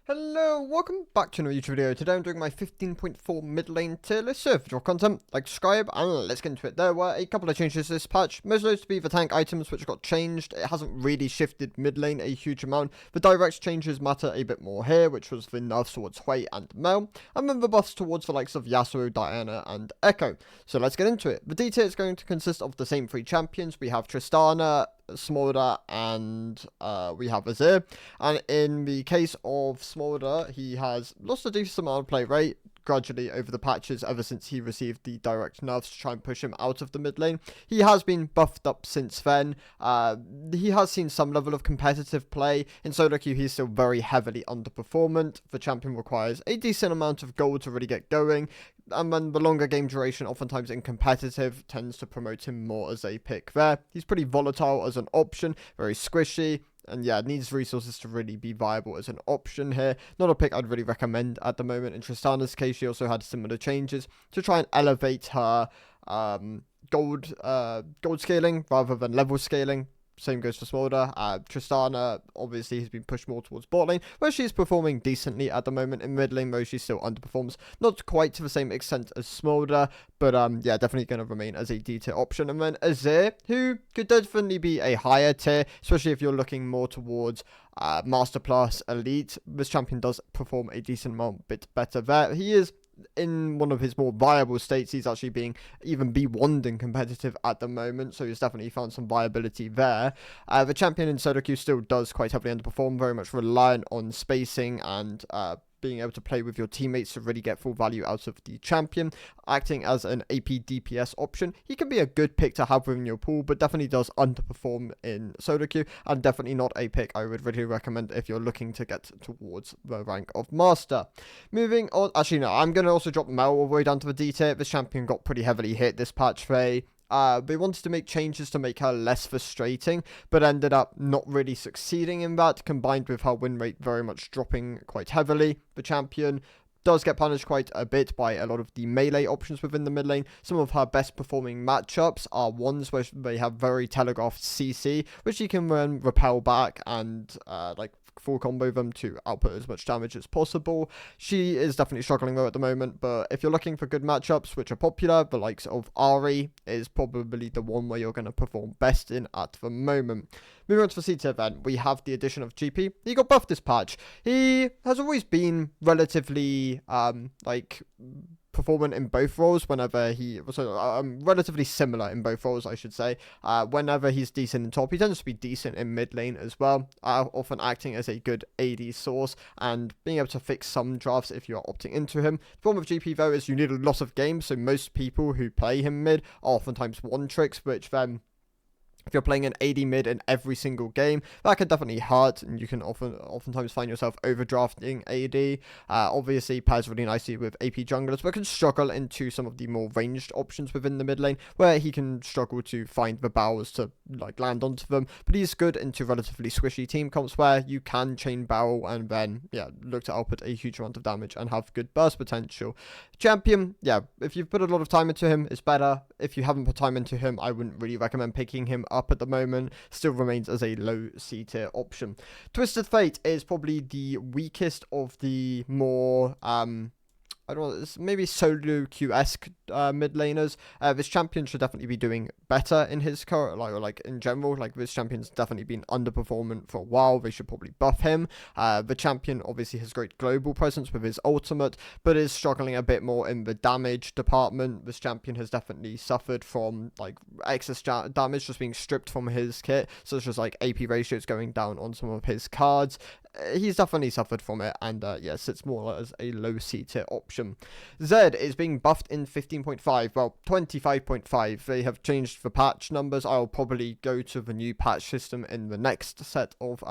Hello, welcome back to another YouTube video. Today I'm doing my 15.4 mid lane tier list. So if you enjoy content, like, subscribe, and let's get into it. There were a couple of changes this patch, most of those to be the tank items which got changed. It hasn't really shifted mid lane a huge amount. The direct changes matter a bit more here, which was the nerfs towards Hui and Mel, and then the buffs towards the likes of Yasuo, Diana, and Echo. So let's get into it. The D tier is going to consist of the same three champions. We have Tristana, Smolder, and we have Azir. And in the case of Smolder, he has lost a decent amount of play rate gradually over the patches ever since he received the direct nerfs to try and push him out of the mid lane. He has been buffed up since then. He has seen some level of competitive play. In solo queue, he's still very heavily underperformant. The champion requires a decent amount of gold to really get going, and then the longer game duration, oftentimes in competitive, tends to promote him more as a pick there. He's pretty volatile as an option, very squishy, and yeah, needs resources to really be viable as an option here. Not a pick I'd really recommend at the moment. In Tristana's case, she also had similar changes to try and elevate her gold scaling rather than level scaling. Same goes for Smolder. Tristana obviously has been pushed more towards bot lane, where she's performing decently at the moment. In mid lane, though, she still underperforms. Not quite to the same extent as Smolder, but yeah, definitely going to remain as a D tier option. And then Azir, who could definitely be a higher tier, especially if you're looking more towards Master Plus Elite. This champion does perform a decent amount bit better there. He is in one of his more viable states. He's actually being even B1'd in competitive at the moment, so he's definitely found some viability there. The champion in solo queue still does quite heavily underperform, very much reliant on spacing and being able to play with your teammates to really get full value out of the champion. Acting as an AP DPS option, he can be a good pick to have within your pool, but definitely does underperform in solo queue, and definitely not a pick I would really recommend if you're looking to get towards the rank of Master. Moving on, actually no, I'm going to also drop Mel all the way down to the D tier. This champion got pretty heavily hit this patch. They wanted to make changes to make her less frustrating, but ended up not really succeeding in that, combined with her win rate very much dropping quite heavily. The champion does get punished quite a bit by a lot of the melee options within the mid lane. Some of her best performing matchups are ones where they have very telegraphed CC, which she can then repel back and full combo them to output as much damage as possible. She is definitely struggling though at the moment, but if you're looking for good matchups which are popular, the likes of Ari is probably the one where you're going to perform best in at the moment. Moving on to the C tier then, we have the addition of GP. He got buffed this patch. He has always been relatively performant in both roles whenever he was relatively similar in both roles, I should say. Whenever he's decent in top, he tends to be decent in mid lane as well, often acting as a good AD source and being able to fix some drafts if you are opting into him. The problem with GP though is you need a lot of games, so most people who play him mid are oftentimes one tricks, which then if you're playing an AD mid in every single game, that can definitely hurt, and you can oftentimes find yourself overdrafting AD. Obviously, pairs really nicely with AP junglers, but can struggle into some of the more ranged options within the mid lane, where he can struggle to find the barrels to land onto them. But he's good into relatively squishy team comps where you can chain barrel and then look to output a huge amount of damage and have good burst potential. Champion, if you've put a lot of time into him, it's better. If you haven't put time into him, I wouldn't really recommend picking him up at the moment. Still remains as a low C tier option. Twisted Fate is probably the weakest of the more I don't know, maybe solo Q-esque mid laners. This champion should definitely be doing better in his current, in general. This champion's definitely been underperforming for a while. They should probably buff him. The champion obviously has great global presence with his ultimate, but is struggling a bit more in the damage department. This champion has definitely suffered from excess damage just being stripped from his kit, such as AP ratios going down on some of his cards. He's definitely suffered from it, and sits more as a low C tier option. Zed is being buffed in 15.5, well, 25.5. They have changed the patch numbers. I'll probably go to the new patch system in the next set of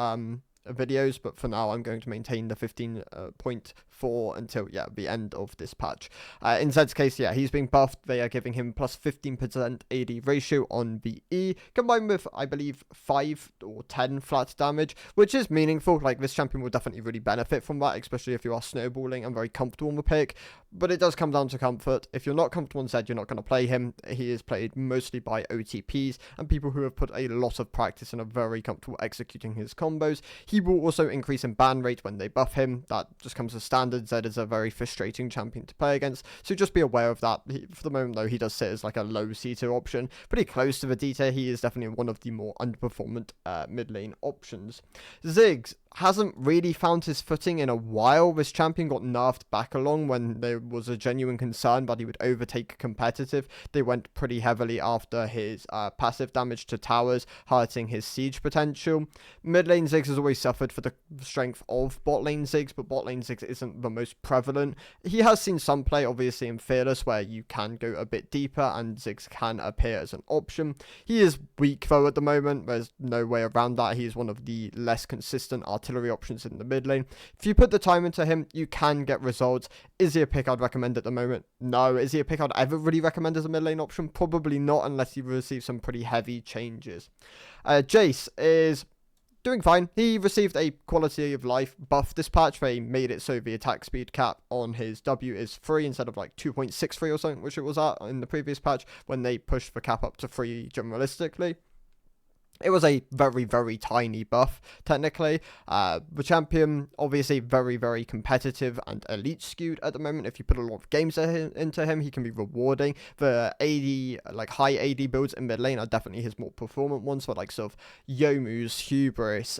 videos, but for now I'm going to maintain the 15.4 until the end of this patch. In Zed's case, he's being buffed. They are giving him plus 15% AD ratio on the E, combined with I believe 5 or 10 flat damage, which is meaningful. This champion will definitely really benefit from that, especially if you are snowballing and very comfortable in the pick. but it does come down to comfort. If you're not comfortable on Zed, you're not going to play him. He is played mostly by OTPs and people who have put a lot of practice and are very comfortable executing his combos. He will also increase in ban rate when they buff him. That just comes as standard. Zed is a very frustrating champion to play against, so just be aware of that. For the moment, though, he does sit as like a low C2 option, pretty close to the D tier. He is definitely one of the more underperformant mid lane options. Ziggs hasn't really found his footing in a while. This champion got nerfed back along when there was a genuine concern that he would overtake competitive. They went pretty heavily after his passive damage to towers, hurting his siege potential. Mid lane Ziggs has always suffered for the strength of bot lane Ziggs, but bot lane Ziggs isn't the most prevalent. He has seen some play, obviously, in Fearless, where you can go a bit deeper and Ziggs can appear as an option. He is weak, though, at the moment. There's no way around that. He's one of the less consistent artillery options in the mid lane. If you put the time into him, you can get results. Is he a pick I'd recommend at the moment? No. Is he a pick I'd ever really recommend as a mid lane option? Probably not, unless you receive some pretty heavy changes. Jace is doing fine. He received a quality of life buff this patch. They made it so the attack speed cap on his W is 3 instead of like 2.63 or something, which it was at in the previous patch when they pushed the cap up to 3 generalistically. It was a very, very tiny buff, technically. The champion, obviously, very, very competitive and elite skewed at the moment. If you put a lot of games into him, he can be rewarding. The AD, like high AD builds in mid lane are definitely his more performant ones, for like sort of Yomu's, Hubris,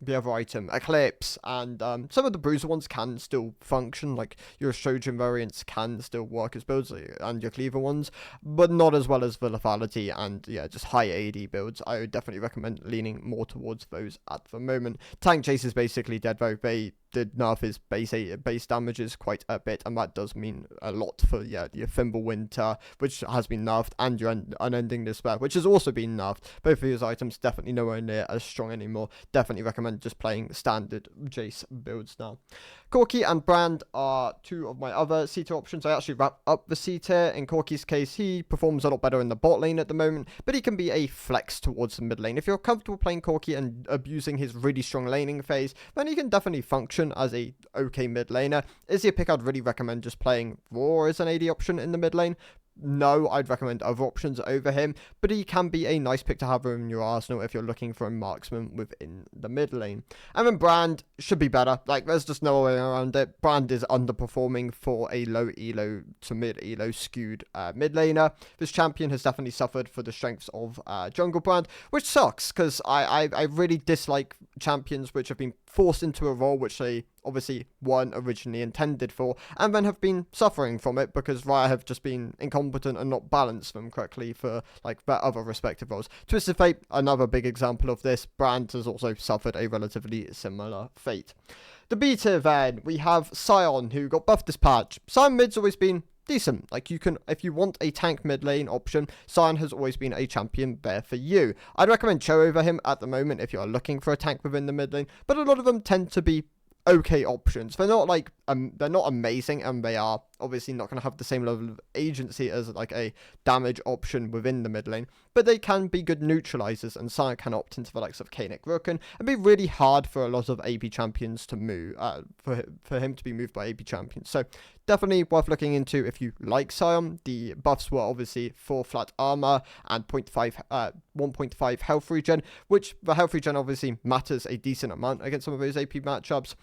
the other item, Eclipse, and some of the bruiser ones can still function, like your Shojin variants can still work as builds, and your Cleaver ones, but not as well as the Lethality and, yeah, just high AD builds. I would definitely recommend leaning more towards those at the moment. Tank Chase is basically dead, though. They did nerf his base damages quite a bit, and that does mean a lot for, yeah, your Fimbulwinter, which has been nerfed, and your Unending Despair, which has also been nerfed. Both of these items definitely nowhere near as strong anymore. Definitely recommend just playing standard Jace builds now. Corki and Brand are two of my other C tier options. I actually wrap up the C tier. In Corki's case, he performs a lot better in the bot lane at the moment, but he can be a flex towards the mid lane. If you're comfortable playing Corki and abusing his really strong laning phase, then he can definitely function as a okay mid laner. Is he a pick I'd really recommend just playing Raw as an AD option in the mid lane? No, I'd recommend other options over him, but he can be a nice pick to have in your arsenal if you're looking for a marksman within the mid lane. And then Brand should be better. Like, there's just no way around it. Brand is underperforming for a low elo to mid elo skewed mid laner. This champion has definitely suffered for the strengths of Jungle Brand, which sucks, because I really dislike champions which have been forced into a role which they obviously weren't originally intended for, and then have been suffering from it because Riot have just been incompetent and not balanced them correctly for like their other respective roles. Twisted Fate, another big example of this. Brand has also suffered a relatively similar fate. The B tier then, we have Sion, who got buffed this patch. Sion mid's always been decent. Like, you can, if you want a tank mid lane option, Sion has always been a champion there for you. I'd recommend Cho over him at the moment if you're looking for a tank within the mid lane, but a lot of them tend to be okay options. They're not like they're not amazing, and they are obviously not going to have the same level of agency as like a damage option within the mid lane, but they can be good neutralizers, and Sion can opt into the likes of Kanik Rukken and be really hard for a lot of AP champions to move, for him to be moved by AP champions. So definitely worth looking into if you like Sion. The buffs were obviously 4 flat armor and 1.5 health regen, which the health regen obviously matters a decent amount against some of those AP matchups.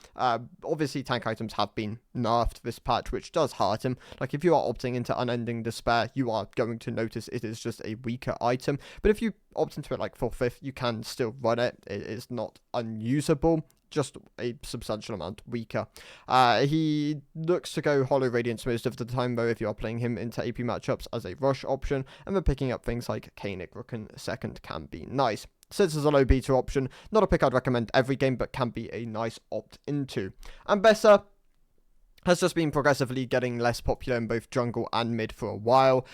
Obviously tank items have been nerfed this patch, which does hurt him. Like, if you are opting into Unending Despair, you are going to notice it is just a weaker item, but if you opt into it like 4/5, you can still run it. It is not unusable, just a substantial amount weaker. He looks to go Hollow Radiance most of the time, though, if you are playing him into AP matchups as a rush option, and then picking up things like Kanik Rukken second can be nice. Since there's a low beta option, not a pick I'd recommend every game, but can be a nice opt into. And Bessa has just been progressively getting less popular in both jungle and mid for a while.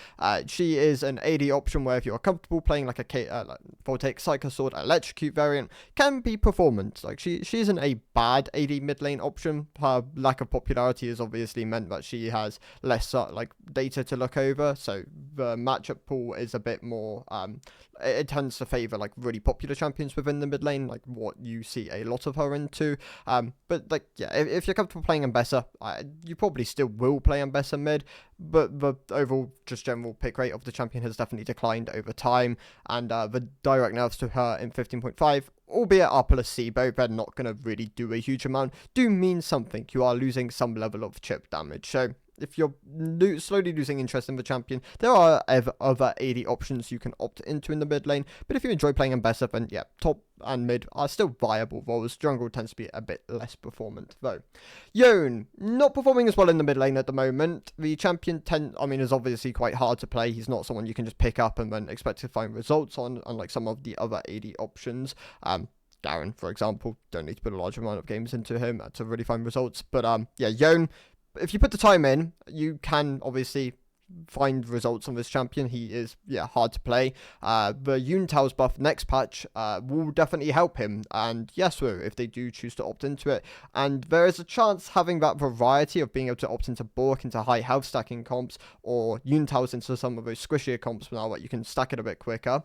She is an AD option where if you're comfortable playing like a Voltaic Psycho Sword Electrocute variant, can be performant. Like, she isn't a bad AD mid lane option. Her lack of popularity has obviously meant that she has less like data to look over, so the matchup pool is a bit more it tends to favor like really popular champions within the mid lane, like what you see a lot of her into. But like, yeah, if you're comfortable playing Ambessa, you probably still will play Ambessa mid, but the overall just general pick rate of the champion has definitely declined over time, and the direct nerfs to her in 15.5, albeit R plus SIBO, they're not going to really do a huge amount, do mean something. You are losing some level of chip damage, so if you're slowly losing interest in the champion, there are other AD options you can opt into in the mid lane. But if you enjoy playing Ambessa, then yeah, top and mid are still viable roles. Jungle tends to be a bit less performant though. Yone, not performing as well in the mid lane at the moment. The champion is obviously quite hard to play. He's not someone you can just pick up and then expect to find results on, unlike some of the other AD options. Garen, for example, don't need to put a large amount of games into him to really find results. But yeah, Yone, if you put the time in, you can obviously find results on this champion. He is, yeah, hard to play. The Unitow's buff next patch will definitely help him, and Yasuo, if they do choose to opt into it. And there is a chance having that variety of being able to opt into Bork, into high health stacking comps, or Unitow's into some of those squishier comps now that you can stack it a bit quicker,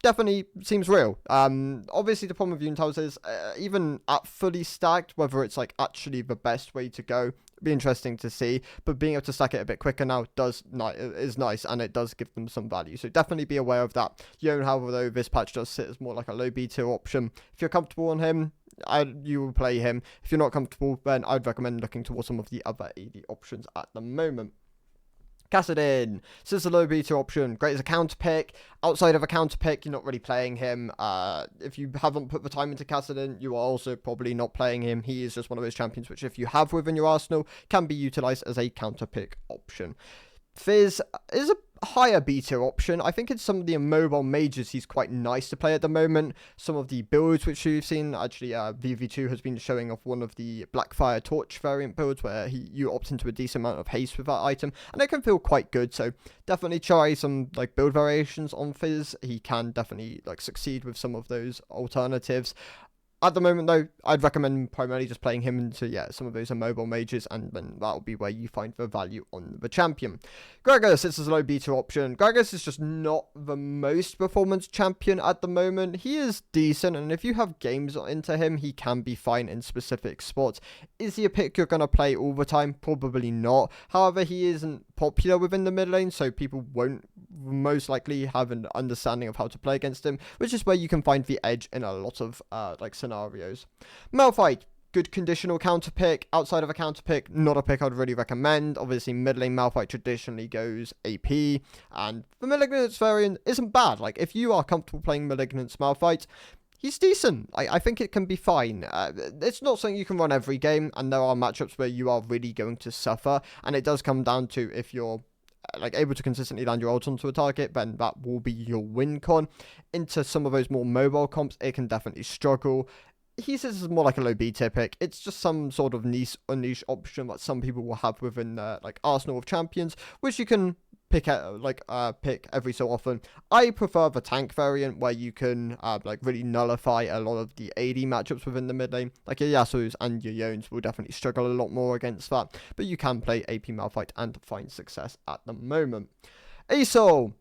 definitely seems real. Obviously the problem with Unitow's is even at fully stacked, whether it's like actually the best way to go, be interesting to see, but being able to stack it a bit quicker now is nice, and it does give them some value, so definitely be aware of that. Yone, however, though, this patch does sit as more like a low B tier option. If you're comfortable on him, you will play him. If you're not comfortable, then I'd recommend looking towards some of the other AD options at the moment. Kassadin, this is a low beta option, great as a counter pick. Outside of a counter pick, you're not really playing him. If you haven't put the time into Kassadin, you are also probably not playing him. He is just one of those champions which, if you have within your arsenal, can be utilized as a counter pick option. Fizz is a higher beta option. I think in some of the mobile majors he's quite nice to play at the moment. Some of the builds which you've seen, actually VV2 has been showing off one of the Blackfire Torch variant builds where you opt into a decent amount of haste with that item, and it can feel quite good, so definitely try some like build variations on Fizz. He can definitely like succeed with some of those alternatives. At the moment, though, I'd recommend primarily just playing him into, yeah, some of those mobile mages, and then that'll be where you find the value on the champion. Gragas, this is a low beta option. Gragas is just not the most performance champion at the moment. He is decent, and if you have games into him, he can be fine in specific spots. Is he a pick you're going to play all the time? Probably not. However, he isn't popular within the mid lane, so people won't most likely have an understanding of how to play against him, which is where you can find the edge in a lot of like scenarios. Malphite, good conditional counter pick. Outside of a counter pick, not a pick I'd really recommend. Obviously, mid lane Malphite traditionally goes AP, and the Malignance variant isn't bad. Like, if you are comfortable playing Malignance Malphite, he's decent. I think it can be fine. It's not something you can run every game, and there are matchups where you are really going to suffer, and it does come down to if you're like able to consistently land your ult onto a target, then that will be your win con. Into some of those more mobile comps, it can definitely struggle. He says it's more like a low B tier pick. It's just some sort of niche option that some people will have within their like arsenal of champions, which you can pick every so often. I prefer the tank variant where you can like really nullify a lot of the AD matchups within the mid lane. Like your Yasuo's and your Yones will definitely struggle a lot more against that, but you can play AP Malphite and find success at the moment. Asol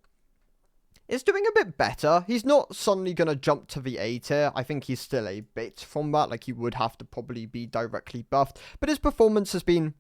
is doing a bit better. He's not suddenly going to jump to the A tier. I think he's still a bit from that. Like, he would have to probably be directly buffed, but his performance has been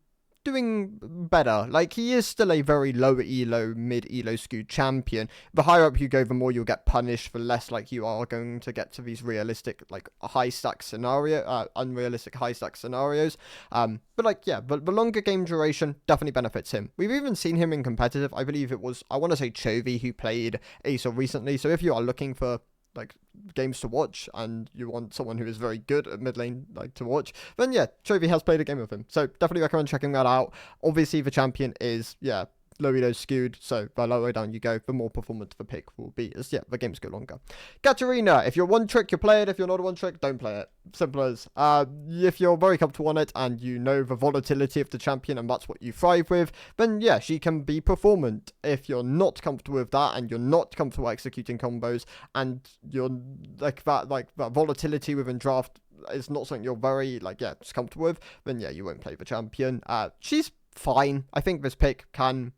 doing better. Like, he is still a very low elo, mid elo skewed champion. The higher up you go, the more you'll get punished, the less like you are going to get to these realistic like high stack scenario, unrealistic high stack scenarios. But like, yeah, but the longer game duration definitely benefits him. We've even seen him in competitive. I believe it was, I want to say Chovy who played Asol recently. So if you are looking for like games to watch and you want someone who is very good at mid lane like to watch, then yeah, Chovy has played a game with him, so definitely recommend checking that out. Obviously the champion is, yeah, low elo skewed, so the lower down you go, the more performance the pick will be, as yeah, the games go longer. Katarina, if you're one trick, you play it. If you're not a one trick, don't play it. Simple as. If you're very comfortable on it and you know the volatility of the champion and that's what you thrive with, then yeah, she can be performant. If you're not comfortable with that and you're not comfortable executing combos and you're like that volatility within draft is not something you're very just comfortable with, then yeah, you won't play the champion. She's fine. I think this pick can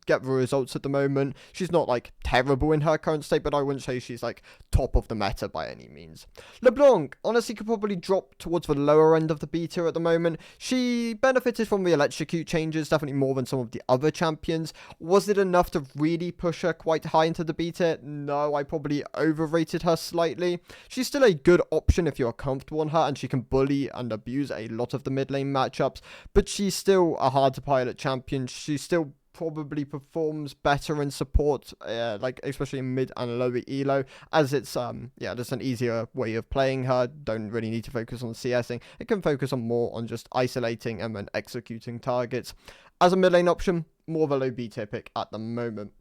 get the results at the moment. She's not like terrible in her current state, but I wouldn't say she's like top of the meta by any means. LeBlanc honestly could probably drop towards the lower end of the B tier at the moment. She benefited from the electrocute changes definitely more than some of the other champions. Was it enough to really push her quite high into the B tier? No, I probably overrated her slightly. She's still a good option if you're comfortable on her, and she can bully and abuse a lot of the mid lane matchups, but she's still a hard to pilot champion. She still probably performs better in support, like especially in mid and lower elo, as it's just an easier way of playing her. Don't really need to focus on CSing. It can focus on more on just isolating and then executing targets. As a mid lane option, more of a low B tier pick at the moment.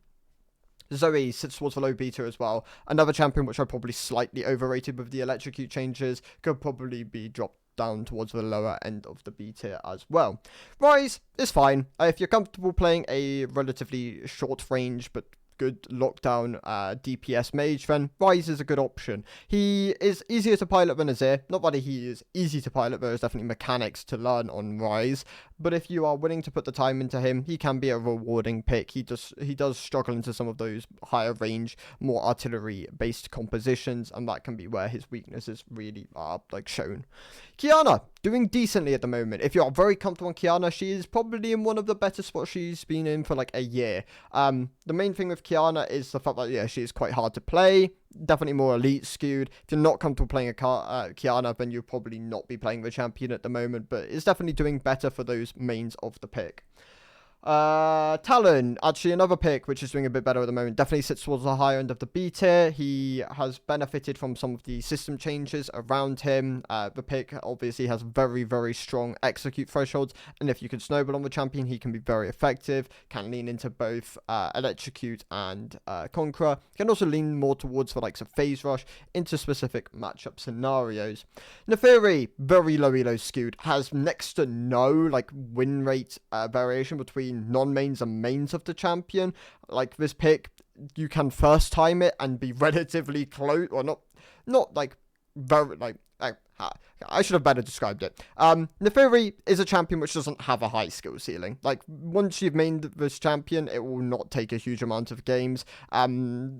Zoe sits towards the low beta as well. Another champion which I probably slightly overrated with the electrocute changes, could probably be dropped down towards the lower end of the B tier as well. Ryze is fine. If you're comfortable playing a relatively short range but good lockdown DPS mage, then Ryze is a good option. He is easier to pilot than Azir. Not that he is easy to pilot, there is definitely mechanics to learn on Ryze, but if you are willing to put the time into him, he can be a rewarding pick. He does struggle into some of those higher range, more artillery based compositions, and that can be where his weaknesses really are like shown. Qiyana doing decently at the moment. If you're very comfortable on Qiyana, she is probably in one of the better spots she's been in for like a year. The main thing with Qiyana is the fact that she is quite hard to play. Definitely more elite skewed. If you're not comfortable playing a Qiyana, then you'll probably not be playing the champion at the moment, but it's definitely doing better for those mains of the pick. Talon, actually another pick which is doing a bit better at the moment, definitely sits towards the higher end of the B tier. He has benefited from some of the system changes around him. The pick obviously has very, very strong execute thresholds, and if you can snowball on the champion, he can be very effective. Can lean into both electrocute and conqueror. Can also lean more towards the likes of phase rush into specific matchup scenarios. Neferi, very low elo skewed, has next to no like win rate variation between non-mains and mains of the champion. Like this pick, you can first time it and be relatively close, or not like very like I should have better described it. Neferi is a champion which doesn't have a high skill ceiling. Like, once you've mained this champion, it will not take a huge amount of games,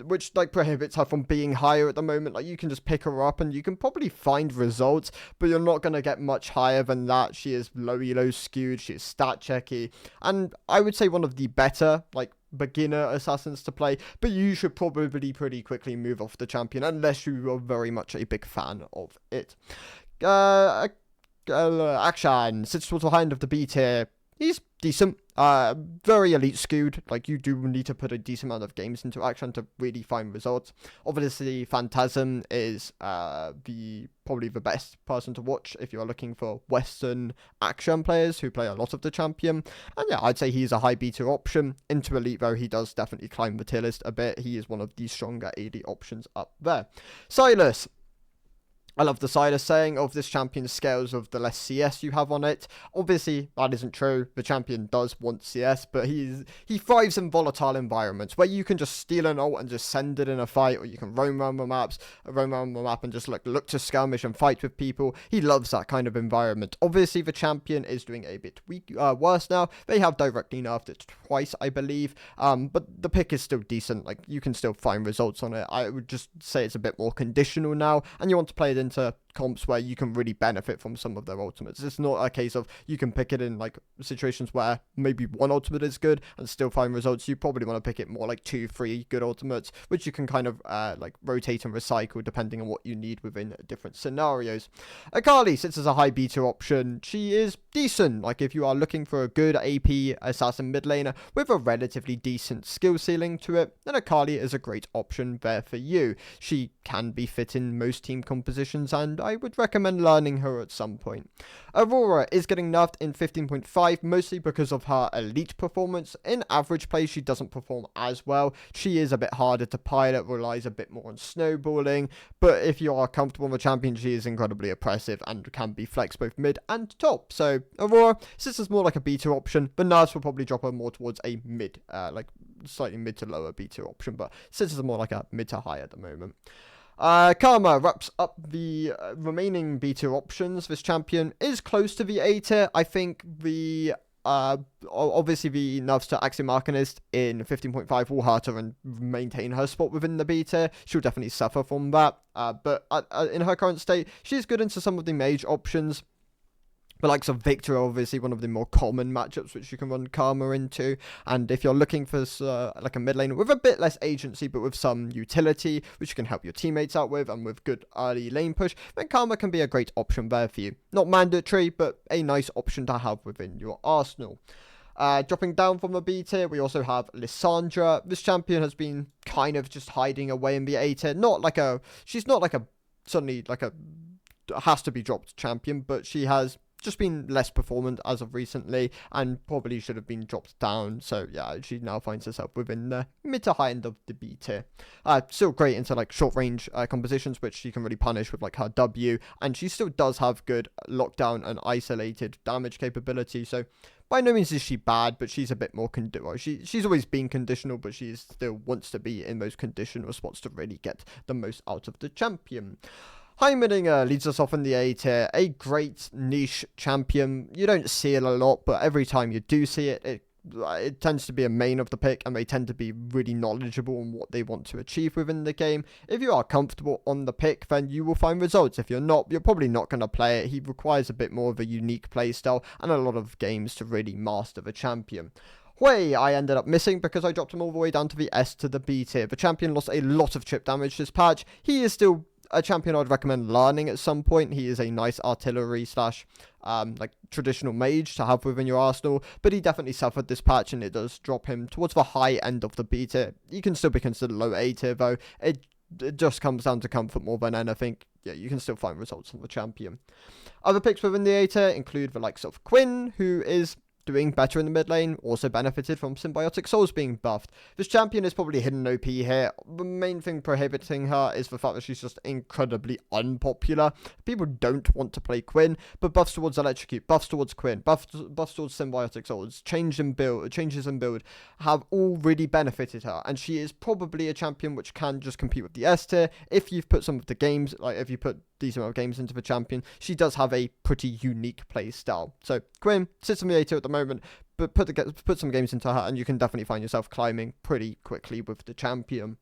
which, like, prohibits her from being higher at the moment. Like, you can just pick her up and you can probably find results, but you're not going to get much higher than that. She is low elo skewed, she is stat checky, and I would say one of the better, like, beginner assassins to play, but you should probably pretty quickly move off the champion unless you are very much a big fan of it. Akshan sits towards the high end of the B tier. He's decent, very elite skewed. Like, you do need to put a decent amount of games into Akshan to really find results. Obviously, Phantasm is probably the best person to watch if you are looking for Western Akshan players who play a lot of the champion. And yeah, I'd say he's a high beta option. Into elite, though, he does definitely climb the tier list a bit. He is one of the stronger AD options up there. Silas. I love the Silas saying of this champion scales of the less CS you have on it. Obviously, that isn't true. The champion does want CS, but he thrives in volatile environments where you can just steal an ult and just send it in a fight, or you can roam around the map and just look to skirmish and fight with people. He loves that kind of environment. Obviously, the champion is doing a bit worse now. They have directly nerfed it twice, I believe, but the pick is still decent. Like, you can still find results on it. I would just say it's a bit more conditional now, and you want to play it into comps where you can really benefit from some of their ultimates. It's not a case of you can pick it in like situations where maybe one ultimate is good and still find results. You probably want to pick it more like 2-3 good ultimates, which you can kind of like rotate and recycle depending on what you need within different scenarios. Akali sits as a high beta option. She is decent. Like, if you are looking for a good AP assassin mid laner with a relatively decent skill ceiling to it, then Akali is a great option there for you. She can be fit in most team compositions, and I would recommend learning her at some point. Aurora is getting nerfed in 15.5, mostly because of her elite performance. In average play, she doesn't perform as well. She is a bit harder to pilot, relies a bit more on snowballing, but if you are comfortable in the champion, she is incredibly oppressive and can be flexed both mid and top. So Aurora sits as more like a beta option, but nerfs will probably drop her more towards a mid, like slightly mid to lower beta option, but sits as more like a mid to high at the moment. Karma wraps up the remaining beta options. This champion is close to the A tier. I think the Obviously the nerfs to Axiom Arcanist in 15.5 will hurt her and maintain her spot within the B tier. She'll definitely suffer from that. But in her current state, she's good into some of the mage options. The likes of Victor are obviously one of the more common matchups which you can run Karma into. And if you're looking for like a mid lane with a bit less agency but with some utility, which you can help your teammates out with and with good early lane push, then Karma can be a great option there for you. Not mandatory, but a nice option to have within your arsenal. Dropping down from the B tier, we also have Lissandra. This champion has been kind of just hiding away in the A tier. She's not like a suddenly like a has to be dropped champion, but she has just been less performant as of recently and probably should have been dropped down. So yeah, she now finds herself within the mid to high end of the B tier. Still great into like short range compositions, which she can really punish with like her W, and she still does have good lockdown and isolated damage capability. So by no means is she bad, but she's a bit more she's always been conditional, but she still wants to be in those conditional spots to really get the most out of the champion. Heimerdinger leads us off in the A tier, a great niche champion. You don't see it a lot, but every time you do see it, it tends to be a main of the pick, and they tend to be really knowledgeable on what they want to achieve within the game. If you are comfortable on the pick, then you will find results. If you're not, you're probably not going to play it. He requires a bit more of a unique playstyle and a lot of games to really master the champion. Hui, I ended up missing because I dropped him all the way down to the S to the B tier. The champion lost a lot of chip damage this patch. He is still a champion I'd recommend learning at some point. He is a nice artillery slash like traditional mage to have within your arsenal, but he definitely suffered this patch and it does drop him towards the high end of the B tier. He can still be considered low A tier though. It just comes down to comfort more than anything. Yeah, you can still find results on the champion. Other picks within the A tier include the likes of Quinn, who is doing better in the mid lane, also benefited from Symbiotic Souls being buffed. This champion is probably hidden OP here. The main thing prohibiting her is the fact that she's just incredibly unpopular. People don't want to play Quinn, but buffs towards Electrocute, buffs towards Quinn, buffs towards Symbiotic Souls, changes in build have all really benefited her, and she is probably a champion which can just compete with the S tier. If you've put some of the games, like if you put decent amount of games into the champion, she does have a pretty unique play style. So Quinn sits on the A tier at the moment, but put some games into her and you can definitely find yourself climbing pretty quickly with the champion.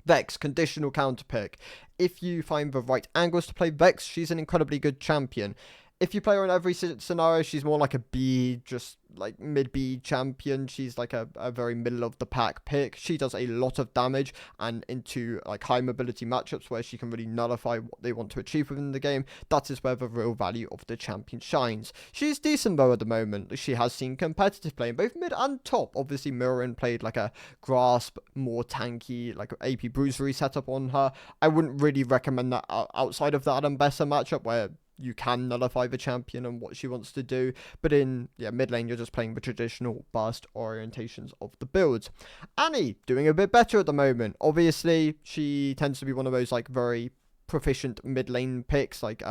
Vex, conditional counter pick. If you find the right angles to play Vex, she's an incredibly good champion. If you play her in every scenario, she's more like a B, just like mid-B champion. She's like a very middle of the pack pick. She does a lot of damage, and into like high mobility matchups where she can really nullify what they want to achieve within the game, that is where the real value of the champion shines. She's decent though at the moment. She has seen competitive play in both mid and top. Obviously Mirren played like a grasp, more tanky, like AP bruisery setup on her. I wouldn't really recommend that outside of the Adam Besser matchup where you can nullify the champion and what she wants to do, but in mid lane you're just playing the traditional burst orientations of the builds. Annie doing a bit better at the moment. Obviously she tends to be one of those like very proficient mid lane picks, like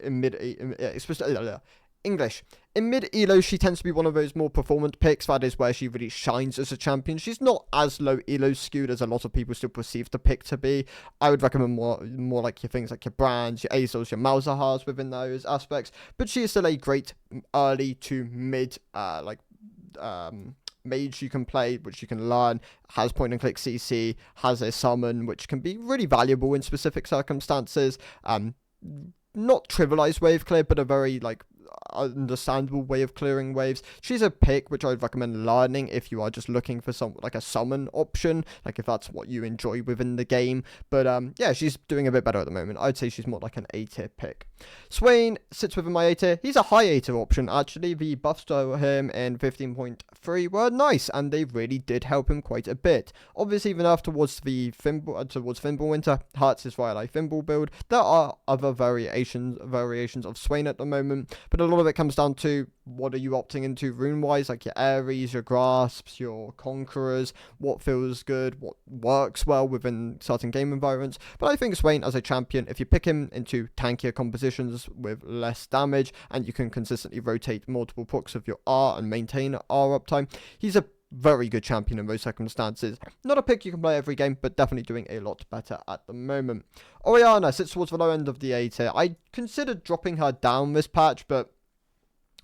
in mid elo, she tends to be one of those more performant picks. That is where she really shines as a champion. She's not as low elo skewed as a lot of people still perceive the pick to be. I would recommend more like your things like your Brands, your Azels, your Malzahars within those aspects. But she is still a great early to mid mage you can play, which you can learn, has point and click CC, has a summon, which can be really valuable in specific circumstances. Not trivialized wave clear, but a very like understandable way of clearing waves. She's a pick which I would recommend learning if you are just looking for some like a summon option, like if that's what you enjoy within the game. But yeah, she's doing a bit better at the moment. I'd say she's more like an A tier pick. Swain sits within my A tier. He's a high A tier option actually. The buffs to him in 15.3 were nice, and they really did help him quite a bit. Obviously even afterwards the Fimbulwinter hurts his Firelight Fimble build. There are other variations of Swain at the moment, but a lot of it comes down to what are you opting into rune-wise, like your Ares, your Grasps, your Conquerors, what feels good, what works well within certain game environments. But I think Swain as a champion, if you pick him into tankier compositions with less damage, and you can consistently rotate multiple procs of your R and maintain R uptime, he's a very good champion in those circumstances. Not a pick you can play every game, but definitely doing a lot better at the moment. Orianna sits towards the low end of the A tier. I considered dropping her down this patch, but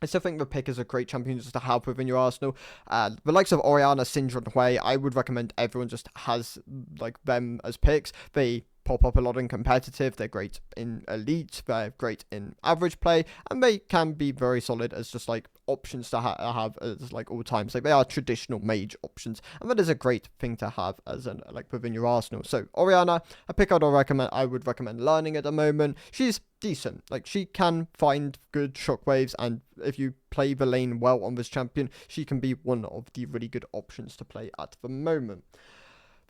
I still think the pick is a great champion just to have within your arsenal. The likes of Orianna, Syndra, and Hui, I would recommend everyone just has like them as picks. They pop up a lot in competitive, they're great in elite, they're great in average play, and they can be very solid as just like options to have as like all times. Like they are traditional mage options, and that is a great thing to have as an like within your arsenal. So Orianna, a pick I would recommend learning at the moment. She's decent, like she can find good shockwaves, and if you play the lane well on this champion, she can be one of the really good options to play at the moment.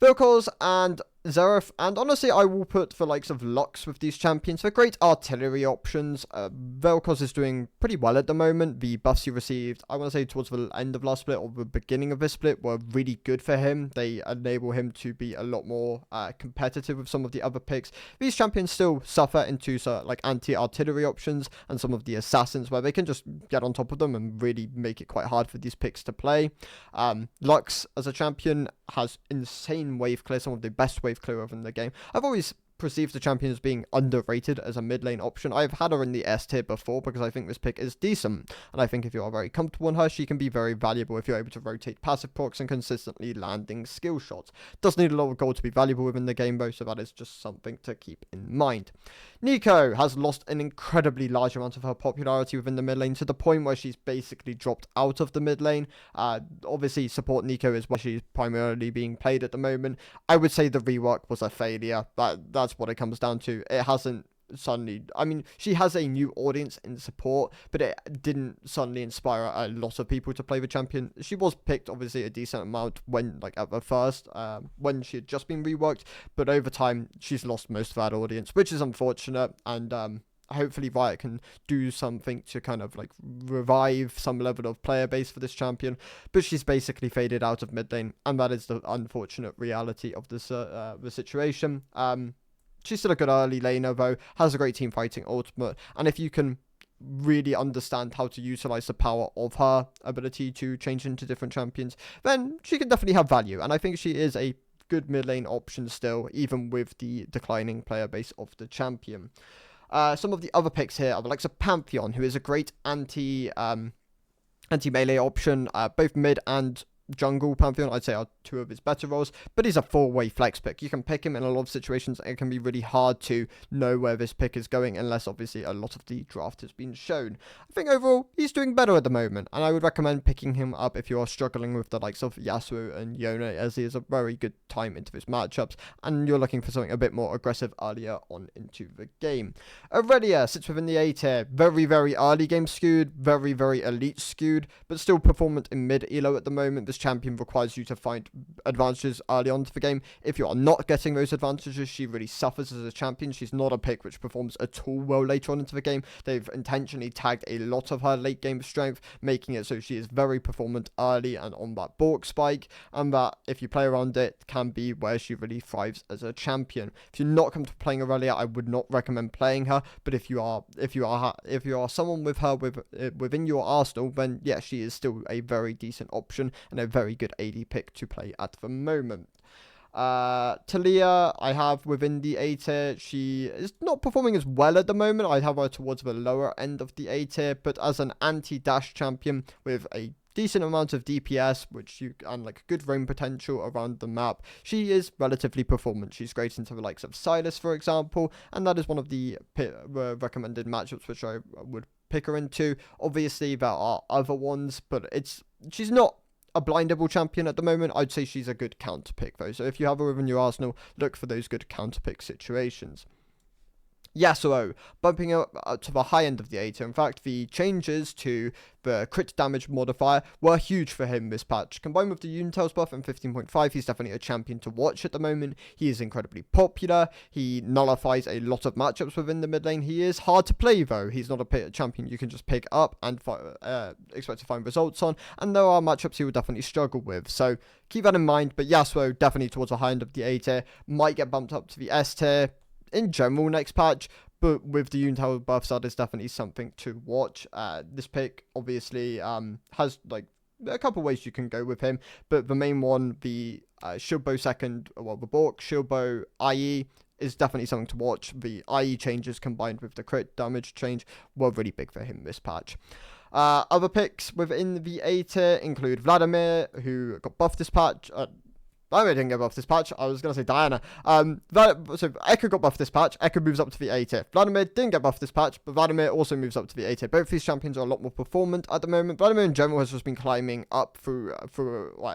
Vilcos and Zeref, and honestly, I will put the likes of Lux with these champions. They're great artillery options. Vel'Koz is doing pretty well at the moment. The buffs he received, I want to say towards the end of last split or the beginning of this split, were really good for him. They enable him to be a lot more competitive with some of the other picks. These champions still suffer into like anti-artillery options and some of the assassins where they can just get on top of them and really make it quite hard for these picks to play. Lux as a champion has insane wave clear, some of the best wave clear in the game. I've always perceived the champion as being underrated as a mid lane option. I've had her in the S tier before because I think this pick is decent, and I think if you are very comfortable on her, she can be very valuable if you're able to rotate passive procs and consistently landing skill shots. Does need a lot of gold to be valuable within the game though, so that is just something to keep in mind. Neeko has lost an incredibly large amount of her popularity within the mid lane to the point where she's basically dropped out of the mid lane. Obviously support Neeko is where she's primarily being played at the moment. I would say the rework was a failure. That's what it comes down to. It hasn't suddenly, I mean, she has a new audience in support, but it didn't suddenly inspire a lot of people to play the champion. She was picked obviously a decent amount when like at the first when she had just been reworked, but over time she's lost most of that audience, which is unfortunate, and hopefully Riot can do something to kind of like revive some level of player base for this champion, but she's basically faded out of mid lane, and that is the unfortunate reality of this the situation. She's still a good early laner though, has a great team fighting ultimate, and if you can really understand how to utilize the power of her ability to change into different champions, then she can definitely have value, and I think she is a good mid lane option still, even with the declining player base of the champion. Some of the other picks here are the likes of Pantheon, who is a great anti-melee option, both mid and jungle. Pantheon, I'd say, are two of his better roles, but he's a four-way flex pick. You can pick him in a lot of situations, and it can be really hard to know where this pick is going unless obviously a lot of the draft has been shown. I think overall he's doing better at the moment, and I would recommend picking him up if you are struggling with the likes of Yasuo and Yone, as he is a very good time into his matchups and you're looking for something a bit more aggressive earlier on into the game. Aurelia sits within the A tier, very early game skewed, very elite skewed, but still performant in mid elo at the moment. This champion requires you to find advantages early on to the game. If you are not getting those advantages, she really suffers as a champion. She's not a pick which performs at all well later on into the game. They've intentionally tagged a lot of her late game strength, making it so she is very performant early and on that Bork spike, and that if you play around it can be where she really thrives as a champion. If you're not comfortable playing Aurelia, I would not recommend playing her, but if you are someone with her within your arsenal, then yeah, she is still a very decent option and a very good AD pick to play at the moment. Talia, I have within the A tier. She is not performing as well at the moment. I have her towards the lower end of the A tier, but as an anti-dash champion with a decent amount of DPS, and like good roam potential around the map, she is relatively performant. She's great into the likes of Sylas, for example, and that is one of the recommended matchups which I would pick her into. Obviously, there are other ones, but she's not a blindable champion at the moment. I'd say she's a good counter pick though. So if you have her within your arsenal, look for those good counter pick situations. Yasuo, bumping up to the high end of the A tier. In fact, the changes to the crit damage modifier were huge for him this patch. Combined with the Unitel's buff and 15.5, he's definitely a champion to watch at the moment. He is incredibly popular. He nullifies a lot of matchups within the mid lane. He is hard to play though. He's not a champion you can just pick up and expect to find results on, and there are matchups he will definitely struggle with. So keep that in mind, but Yasuo definitely towards the high end of the A tier, might get bumped up to the S tier in general next patch, but with the Unitel buffs, that is definitely something to watch. This pick obviously has like a couple ways you can go with him, but the main one, the Shieldbow the Bork Shieldbow IE, is definitely something to watch. The IE changes combined with the crit damage change were really big for him this patch. Other picks within the A tier include Vladimir, who got buffed this patch. Vladimir didn't get buffed this patch. I was going to say Diana. So Echo got buffed this patch. Echo moves up to the A tier. Vladimir didn't get buffed this patch, but Vladimir also moves up to the A tier. Both these champions are a lot more performant at the moment. Vladimir in general has just been climbing up through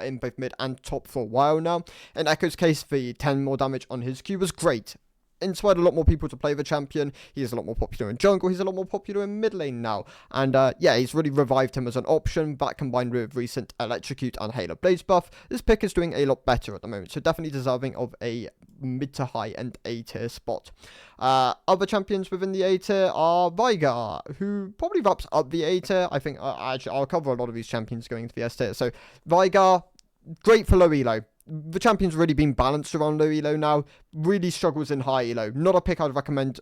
in both mid and top for a while now. In Echo's case, the 10 more damage on his Q was great. Inspired a lot more people to play the champion. He is a lot more popular in jungle. He's a lot more popular in mid lane now. And yeah, he's really revived him as an option. That combined with recent Electrocute and Halo Blaze buff, this pick is doing a lot better at the moment. So definitely deserving of a mid to high end A tier spot. Other champions within the A tier are Veigar, who probably wraps up the A tier. I think actually I'll cover a lot of these champions going into the S tier. So Veigar, great for low elo. The champion's really been balanced around low elo now. Really struggles in high elo. Not a pick I'd recommend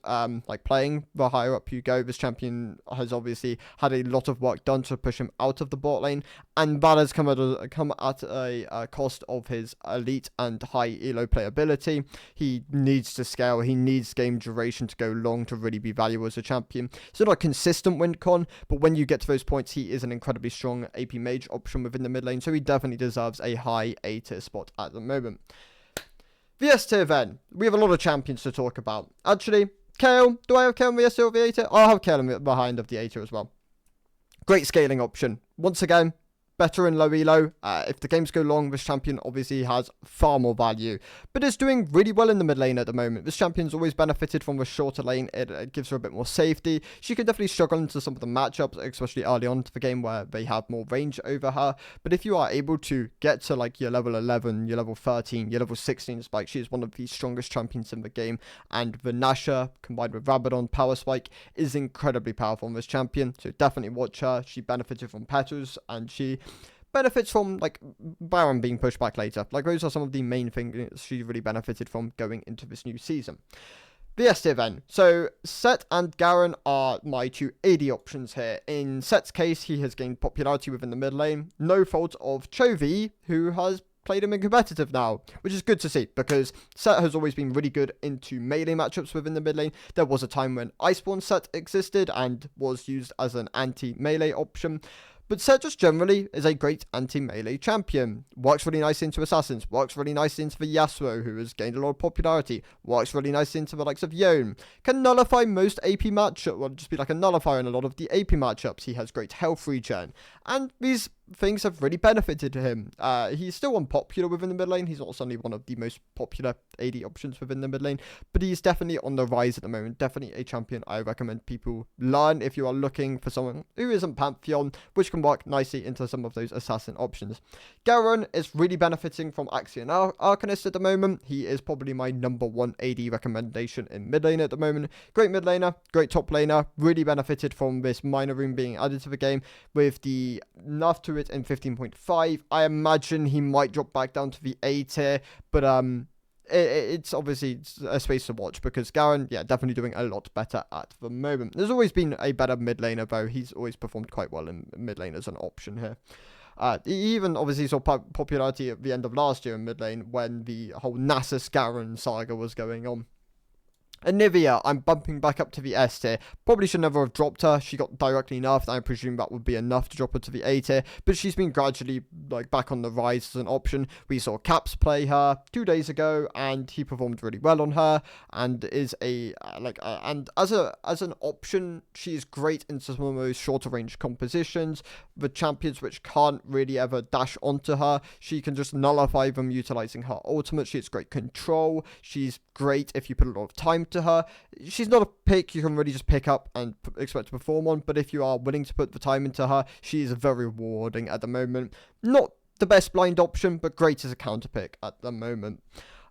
playing the higher up you go. This champion has obviously had a lot of work done to push him out of the bot lane, and that has come at a cost of his elite and high elo playability. He needs to scale. He needs game duration to go long to really be valuable as a champion. So not a consistent win con, but when you get to those points, he is an incredibly strong AP mage option within the mid lane. So he definitely deserves a high A tier spot at the moment. The S tier then. We have a lot of champions to talk about. Actually, Kayle. Do I have Kayle in the S tier or the A tier? I'll have Kayle behind of the A tier as well. Great scaling option. Once again, better in low elo. If the games go long, this champion obviously has far more value, but is doing really well in the mid lane at the moment. This champion's always benefited from the shorter lane. It gives her a bit more safety. She can definitely struggle into some of the matchups, especially early on to the game where they have more range over her. But if you are able to get to like your level 11, your level 13, your level 16 spike, she is one of the strongest champions in the game. And the Nasher combined with Rabadon power spike is incredibly powerful on this champion. So definitely watch her. She benefited from Petals, and she benefits from like Baron being pushed back later. Like those are some of the main things she really benefited from going into this new season. The S tier then. So Set and Garen are my two AD options here. In Set's case, he has gained popularity within the mid lane. No fault of Chovy, who has played him in competitive now, which is good to see because Set has always been really good into melee matchups within the mid lane. There was a time when Iceborne Set existed and was used as an anti-melee option. But Set just generally is a great anti-melee champion. Works really nicely into Assassins. Works really nicely into the Yasuo, who has gained a lot of popularity. Works really nicely into the likes of Yone. Can nullify most AP matchups. Well, just be like a nullifier in a lot of the AP matchups. He has great health regen. And these things have really benefited him. He's still unpopular within the mid lane. He's not suddenly one of the most popular AD options within the mid lane, but he's definitely on the rise at the moment. Definitely a champion I recommend people learn if you are looking for someone who isn't Pantheon, which can work nicely into some of those assassin options. Garen is really benefiting from Axion Arcanist at the moment. He is probably my number one AD recommendation in mid lane at the moment. Great mid laner, great top laner, really benefited from this minor rune being added to the game with the nerf to it in 15.5. I imagine he might drop back down to the A tier, but it's obviously a space to watch because Garen, yeah, definitely doing a lot better at the moment. There's always been a better mid laner though. He's always performed quite well in mid lane as an option here. He even obviously saw popularity at the end of last year in mid lane when the whole Nasus Garen saga was going on. Anivia, I'm bumping back up to the S tier. Probably should never have dropped her. She got directly nerfed. I presume that would be enough to drop her to the A tier. But she's been gradually like back on the rise as an option. We saw Caps play her 2 days ago, and he performed really well on her. And is and as an option, she's great in some of those shorter range compositions. The champions which can't really ever dash onto her, she can just nullify them utilizing her ultimate. She has great control. She's great if you put a lot of time to her. She's not a pick you can really just pick up and expect to perform on, but if you are willing to put the time into her, she is very rewarding at the moment. Not the best blind option, but great as a counter pick at the moment.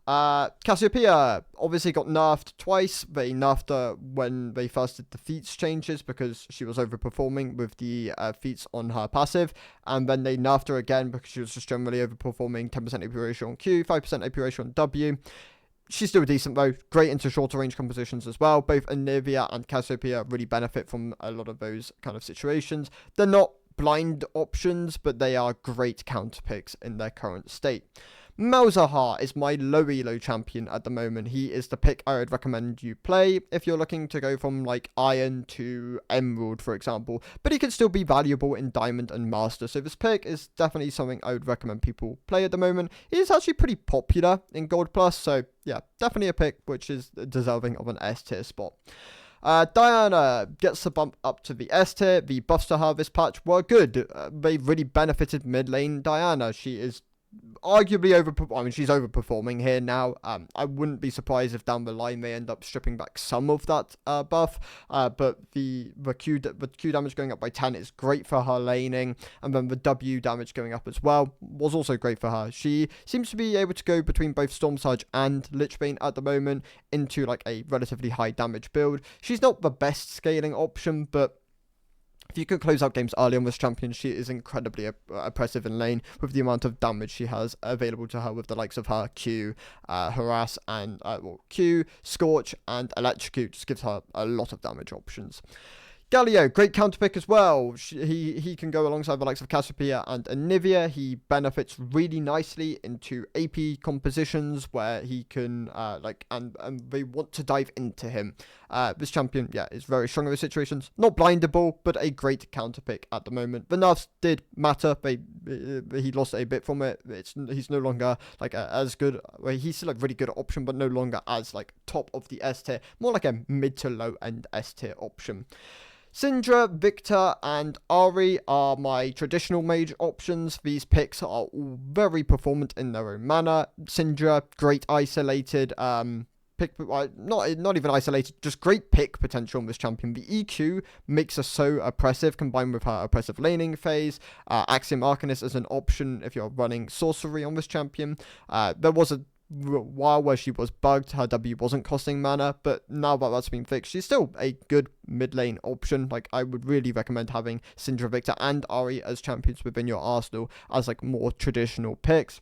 Cassiopeia obviously got nerfed twice. They nerfed her when they first did the feats changes because she was overperforming with the feats on her passive, and then they nerfed her again because she was just generally overperforming. 10% AP ratio on Q, 5% AP ratio on W. She's still decent though, great into shorter range compositions as well. Both Anivia and Cassiopeia really benefit from a lot of those kind of situations. They're not blind options, but they are great counter picks in their current state. Malzahar is my low elo champion at the moment. He is the pick I would recommend you play if you're looking to go from like Iron to Emerald, for example. But he can still be valuable in Diamond and Master. So this pick is definitely something I would recommend people play at the moment. He is actually pretty popular in Gold Plus. So yeah, definitely a pick which is deserving of an S tier spot. Diana gets the bump up to the S tier. The buffs to her this patch were good. They really benefited mid lane Diana. She is arguably she's overperforming here now. I wouldn't be surprised if down the line they end up stripping back some of that buff. But the Q damage going up by 10 is great for her laning, and then the W damage going up as well was also great for her. She seems to be able to go between both Storm Surge and Lichbane at the moment into like a relatively high damage build. She's not the best scaling option, but if you could close out games early on this champion, she is incredibly oppressive in lane with the amount of damage she has available to her with the likes of her Q, Harass, and Q, Scorch, and Electrocute. Just gives her a lot of damage options. Galio, great counter pick as well. He can go alongside the likes of Cassiopeia and Anivia. He benefits really nicely into AP compositions where he can and they want to dive into him. This champion, is very strong in those situations. Not blindable, but a great counter pick at the moment. The nerfs did matter. He lost a bit from it. He's no longer as good. He's still really good option, but no longer as top of the S tier. More like a mid to low end S tier option. Syndra, Victor, and Ahri are my traditional mage options. These picks are all very performant in their own manner. Syndra, great isolated, not even isolated, just great pick potential on this champion. The EQ makes her so oppressive, combined with her oppressive laning phase. Axiom Arcanist is an option if you're running sorcery on this champion. There was a while where she was bugged, her W wasn't costing mana, but now that that's been fixed, she's still a good mid lane option. I would really recommend having Syndra, Victor, and Ahri as champions within your arsenal as more traditional picks.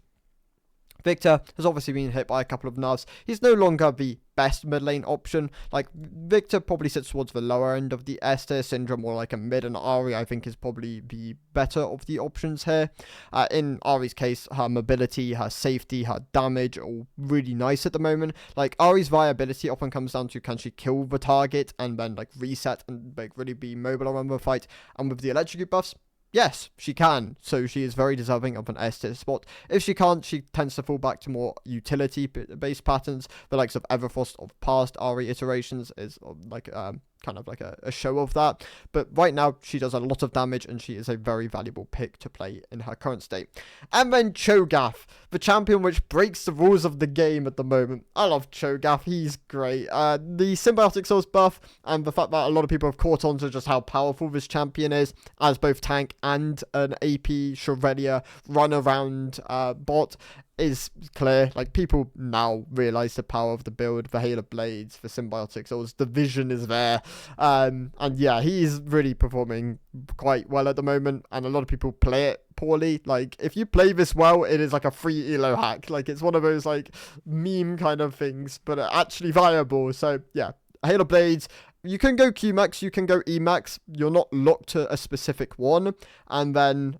Victor has obviously been hit by a couple of nerfs. He's no longer the best mid lane option. Victor probably sits towards the lower end of the S tier. Syndra more like a mid, and Ahri I think is probably the better of the options here. In Ahri's case, her mobility, her safety, her damage, all really nice at the moment. Ahri's viability often comes down to can she kill the target and then reset and really be mobile around the fight. And with the electrocute buffs, yes, she can, so she is very deserving of an S tier spot. If she can't, she tends to fall back to more utility-based patterns. The likes of Everfrost of past Ahri iterations is kind of a show of that. But right now, she does a lot of damage, and she is a very valuable pick to play in her current state. And then Cho'Gath, the champion which breaks the rules of the game at the moment. I love Cho'Gath, he's great. The Symbiotic Souls buff, and the fact that a lot of people have caught on to just how powerful this champion is, as both tank and an AP Shrevelia run around bot, is clear. People now realize the power of the build, the Halo Blades, the Symbiotic Souls, the vision is there. And yeah, he's really performing quite well at the moment, and a lot of people play it poorly. If you play this well, it is a free elo hack. It's one of those meme kind of things, but actually viable. So yeah, Halo Blades, you can go Q-Max, you can go E-Max, you're not locked to a specific one, and then,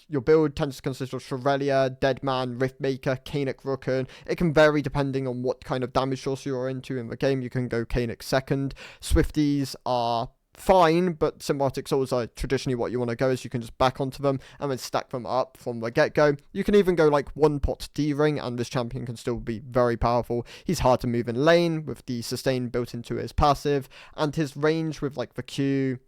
your build tends to consist of Shrevelia, Deadman, Riftmaker, Kaenic Rooken. It can vary depending on what kind of damage source you're into in the game. You can go Kaenic second. Swifties are fine, but Symbiotic Souls are traditionally what you want to go, as you can just back onto them and then stack them up from the get-go. You can even go one pot D-Ring, and this champion can still be very powerful. He's hard to move in lane with the sustain built into his passive, and his range with the Q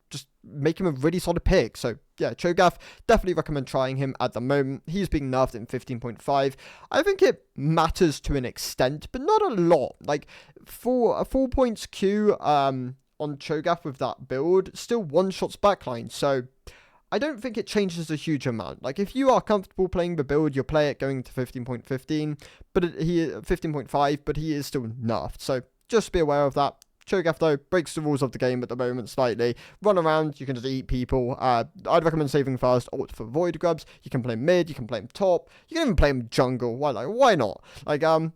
just make him a really solid pick. So yeah, Cho'Gath, definitely recommend trying him at the moment. He's being nerfed in 15.5. I think it matters to an extent, but not a lot. For a 4 points Q on Cho'Gath with that build, still one-shots backline, so I don't think it changes a huge amount. If you are comfortable playing the build, you'll play it going to 15.15, but 15.5, but he is still nerfed, so just be aware of that. Cho'Gath, though, breaks the rules of the game at the moment slightly. Run around, you can just eat people. I'd recommend saving first, opt for Void Grubs. You can play mid, you can play him top, you can even play him jungle. Why not?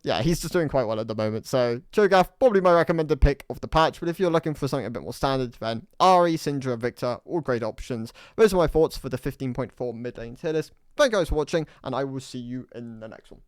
Yeah, he's just doing quite well at the moment. So, Cho'Gath, probably my recommended pick of the patch, but if you're looking for something a bit more standard, then Ahri, Syndra, Victor, all great options. Those are my thoughts for the 15.4 mid lane tier list. Thank you guys for watching, and I will see you in the next one.